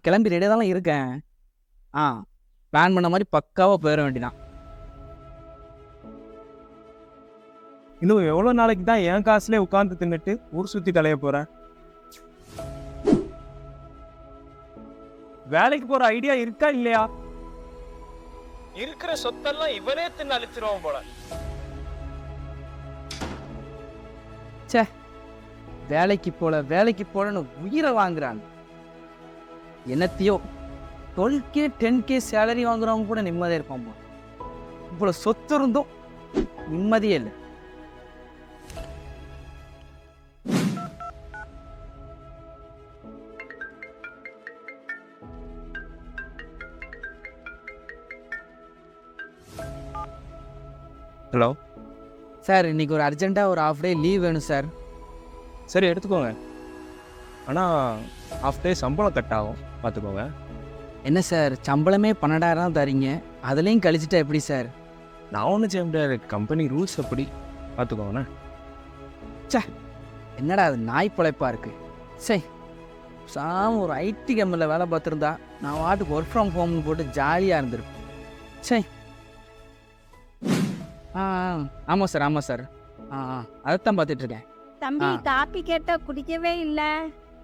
கிளம்பி ரெடியாக தான் இருக்கேன். ஆ பிளான் பண்ண மாதிரி பக்காவாக போயிட வேண்டியதான். இன்னும் எவ்வளோ நாளைக்கு தான் என் காசுலேயே உட்காந்து தின்னுட்டு ஊர் சுற்றி தலைய போகிறேன்? வேலைக்கு போகிற ஐடியா இருக்கா இல்லையா? இருக்கிற சொத்தெல்லாம் இவனே தின்னு அழிச்சிருவான் போல. சே, வேலைக்கு போலன்னு உயிரை வாங்குறாங்க. என்னத்தையோ 12K 10K சேலரி வாங்குறவங்க கூட நிம்மதியாக இருப்பான். இவ்வளோ சொத்து இருந்தும் நிம்மதியே இல்லை. ஹலோ சார், இன்னைக்கு ஒரு அர்ஜென்ட்டாக ஒரு ஹாஃப் டே லீவ் வேணும் சார். சரி எடுத்துக்கோங்க. ஆனால் ஹாஃப் டே சம்பளம் கட் ஆகும், பார்த்துக்கோங்க. என்ன சார், சம்பளமே 12,000 தரீங்க, அதுலேயும் கழிச்சிட்டா எப்படி சார்? நான் ஒன்றும் செய்ய முடியாது, கம்பெனி ரூல்ஸ் அப்படி, பார்த்துக்கோங்கண்ணே. சே, என்னடா அது நாய் பிழைப்பா இருக்கு. சரி, ஒரு ஐடி கம்பெனியில் வேலை பார்த்துருந்தா நான் வாட்டுக்கு ஒர்க் ஃப்ரம் ஹோம்னு போட்டு ஜாலியாக இருந்திருப்பேன். சரி. ஆமாம் சார். அதைத்தான் பார்த்துட்ருக்கேன். தம்பி, காப்பி கேட்டா குடிக்கவே இல்லை.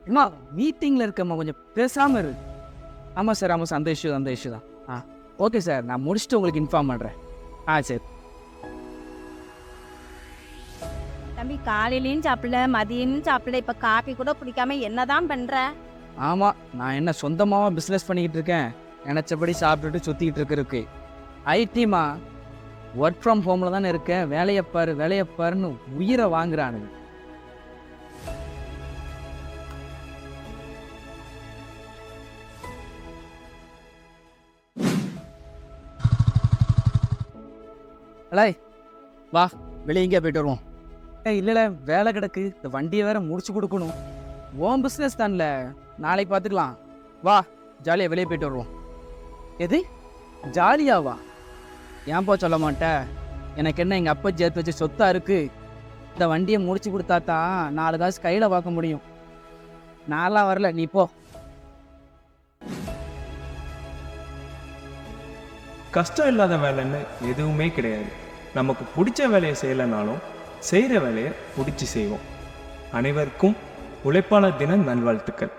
அம்மா மீட்டிங்கில் இருக்கம்மா, கொஞ்சம் பேசாமல் இரு. ஆமாம் சார், அந்த இஷ்யூ தான். ஓகே சார், நான் முடிச்சுட்டு உங்களுக்கு இன்ஃபார்ம் பண்ணுறேன். சரி. தம்பி, காலையிலையும் சாப்பிடல, மதியமும் சாப்பிடல, இப்போ காப்பி கூட குடிக்காம என்னதான் பண்ற? ஆமாம், நான் என்ன சொந்தமாக பிஸ்னஸ் பண்ணிக்கிட்டு இருக்கேன், நினச்சபடி சாப்பிட்டுட்டு சுற்றிக்கிட்டு இருக்கிறதுக்கு. ஐடிமா ஒர்க் ஃப்ரம் ஹோமில் தானே இருக்கேன், வேலையப்பாருன்னு உயிரை வாங்குறானுங்க. அலை வா, வெளியே எங்கேயா போயிட்டு வருவோம். இல்லை வேலை கிடக்கு, இந்த வண்டியை வேற முடிச்சு கொடுக்கணும். ஓன் பிஸ்னஸ் தான்ல, நாளைக்கு பார்த்துக்கலாம். வா, ஜாலியாக வெளியே போயிட்டு வருவோம். எது ஜாலியாவா? ஏன்பா சொல்ல மாட்டேன்? எனக்கு என்ன எங்கள் அப்பா சேர்த்து வச்சு சொத்தா இருக்கு? இந்த வண்டியை முடிச்சு கொடுத்தா தான் 4 காசு கையில் பார்க்க முடியும். நான்லாம் வரல, நீ போ. கஷ்டம் இல்லாத வேலைன்னு எதுவுமே கிடையாது. நமக்கு பிடிச்ச வேலையை செய்யலைனாலும் செய்கிற வேலையை பிடிச்சி செய்வோம். அனைவருக்கும் உழைப்பாளர் தின நல்வாழ்த்துக்கள்.